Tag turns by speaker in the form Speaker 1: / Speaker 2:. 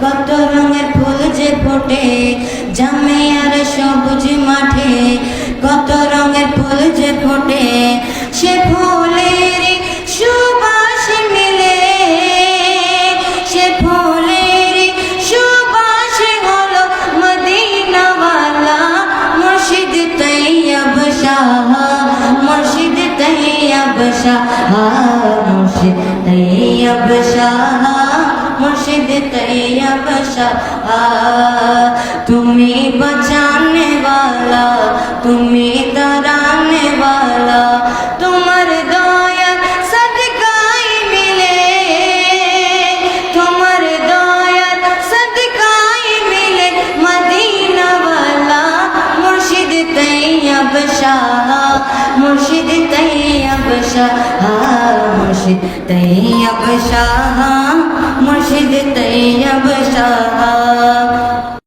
Speaker 1: কত রঙের ফুল যে ফোটে জামিয়ার সবুজ মাঠে, কত রঙের ফুল যে ফোটে সে ফুলের সুবাস মিলে, সে ফুলের সুবাস হলো মদিনাওয়ালা মুর্শিদ তৈয়ব শাহ, মুর্শিদ তৈয়ব শাহ, মুর্শিদ তৈয়ব শাহ, মুর্শিদ তৈয়ব শাহ। তুমি बचाने वाला, তুমি तराने वाला, তোমার দয়া সদকাই মিলে, তোমার দয়া সদকাই মিলে মদিনা वाला মুর্শিদ তৈয়ব শাহ, মুর্শিদ তৈয়ব শাহ, মুর্শিদ তৈয়ব শাহ, মুর্শিদ তৈয়ব শাহ।